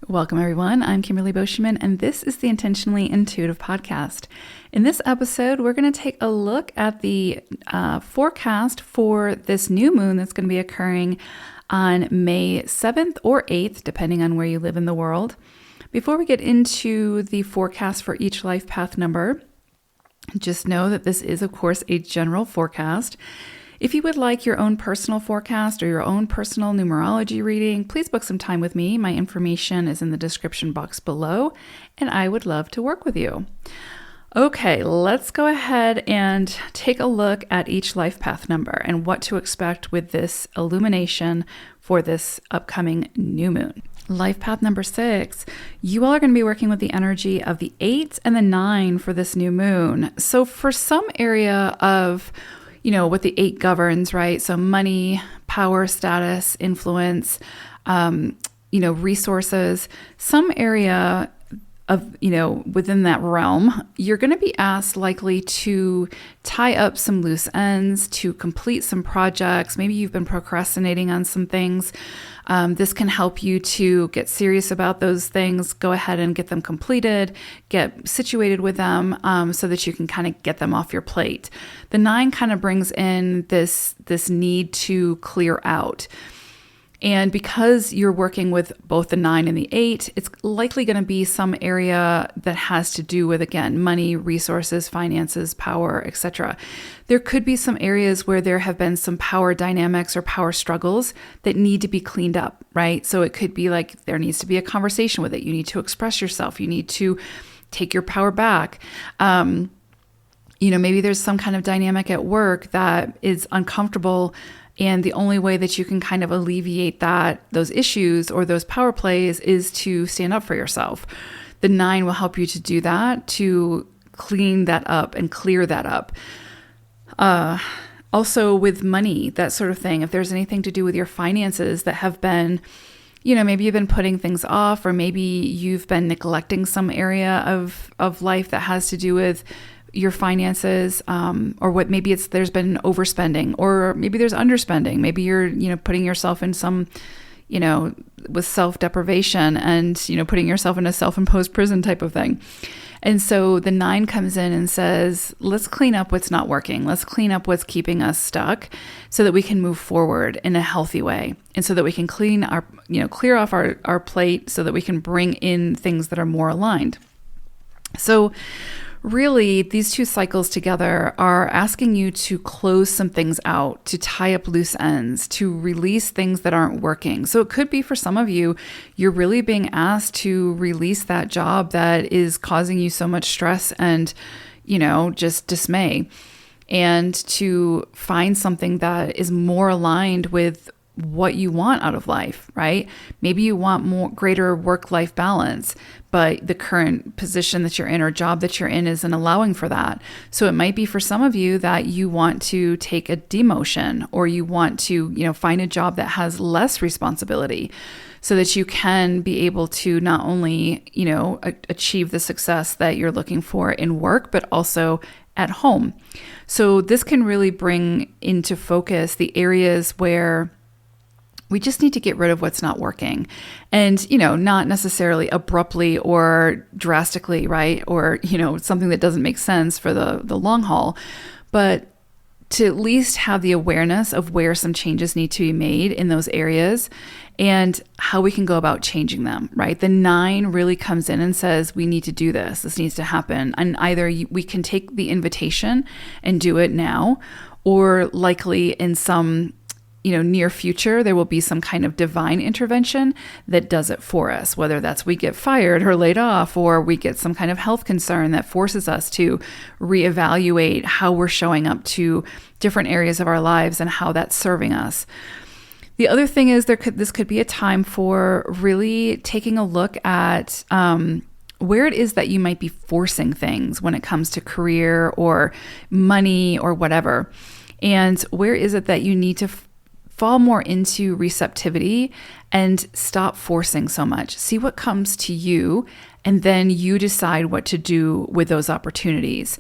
Welcome, everyone. I'm Kimberly Boschman, and this is the Intentionally Intuitive Podcast. In this episode, we're going to take a look at the forecast for this new moon that's going to be occurring on May 7th or 8th, depending on where you live in the world. Before we get into the forecast for each life path number, just know that this is, of course, a general forecast. If you would like your own personal forecast or your own personal numerology reading, please book some time with me. My information is in the description box below, and I would love to work with you. Okay, let's go ahead and take a look at each life path number and what to expect with this illumination for this upcoming new moon. Life path number 6, you all are going to be working with the energy of the 8 and the 9 for this new moon. So for some area of what the 8 governs, right? So money, power, status, influence, resources, some area of, within that realm, you're going to be asked likely to tie up some loose ends, to complete some projects. Maybe you've been procrastinating on some things. This can help you to get serious about those things, go ahead and get them completed, get situated with them so that you can kind of get them off your plate. The 9 kind of brings in this need to clear out. And because you're working with both the 9 and the 8, it's likely going to be some area that has to do with, again, money, resources, finances, power, etc. There could be some areas where there have been some power dynamics or power struggles that need to be cleaned up, right? So it could be like there needs to be a conversation with it. You need to express yourself. You need to take your power back. Maybe there's some kind of dynamic at work that is uncomfortable, and the only way that you can kind of alleviate those issues or those power plays is to stand up for yourself. The 9 will help you to do that, to clean that up and clear that up. Also with money, that sort of thing. If there's anything to do with your finances that have been, maybe you've been putting things off, or maybe you've been neglecting some area of life that has to do with your finances, or what maybe there's been overspending, or maybe there's underspending. Maybe you're, putting yourself in some, with self-deprivation and, putting yourself in a self-imposed prison type of thing. And so the 9 comes in and says, let's clean up what's not working. Let's clean up what's keeping us stuck so that we can move forward in a healthy way. And so that we can clear off our plate so that we can bring in things that are more aligned. So really, these 2 cycles together are asking you to close some things out, to tie up loose ends, to release things that aren't working. So it could be for some of you, you're really being asked to release that job that is causing you so much stress and, just dismay, and to find something that is more aligned with what you want out of life, right? Maybe you want greater work-life balance, but the current position that you're in or job that you're in isn't allowing for that. So it might be for some of you that you want to take a demotion, or you want to, find a job that has less responsibility so that you can be able to not only, achieve the success that you're looking for in work, but also at home. So this can really bring into focus the areas where we just need to get rid of what's not working, and, not necessarily abruptly or drastically, right? Or, something that doesn't make sense for the long haul, but to at least have the awareness of where some changes need to be made in those areas and how we can go about changing them, right? The 9 really comes in and says, we need to do this. This needs to happen. And either we can take the invitation and do it now, or likely in some near future, there will be some kind of divine intervention that does it for us, whether that's we get fired or laid off, or we get some kind of health concern that forces us to reevaluate how we're showing up to different areas of our lives and how that's serving us. The other thing is this could be a time for really taking a look at where it is that you might be forcing things when it comes to career or money or whatever. And where is it that you need to fall more into receptivity and stop forcing so much. See what comes to you, and then you decide what to do with those opportunities.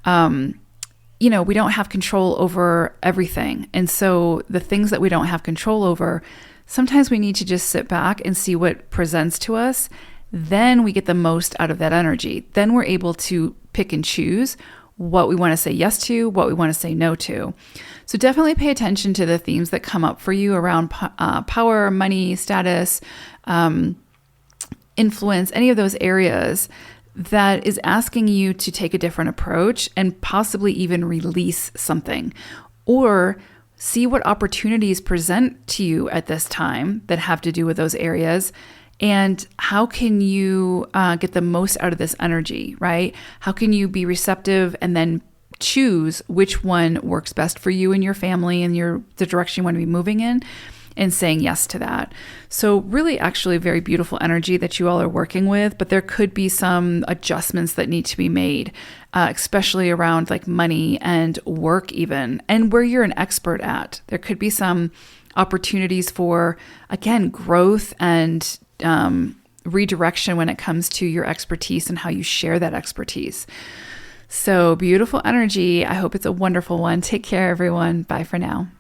We don't have control over everything. And so the things that we don't have control over, Sometimes we need to just sit back and see what presents to us. Then we get the most out of that energy. Then we're able to pick and choose what we want to say yes to, what we want to say no to. So definitely pay attention to the themes that come up for you around power, money, status, influence, any of those areas that is asking you to take a different approach and possibly even release something, or see what opportunities present to you at this time that have to do with those areas. And how can you get the most out of this energy, right? How can you be receptive and then choose which one works best for you and your family and the direction you want to be moving in, and saying yes to that. So really actually very beautiful energy that you all are working with, but there could be some adjustments that need to be made, especially around like money and work even, and where you're an expert at. There could be some opportunities for, again, growth and redirection when it comes to your expertise and how you share that expertise. So beautiful energy. I hope it's a wonderful one. Take care, everyone. Bye for now.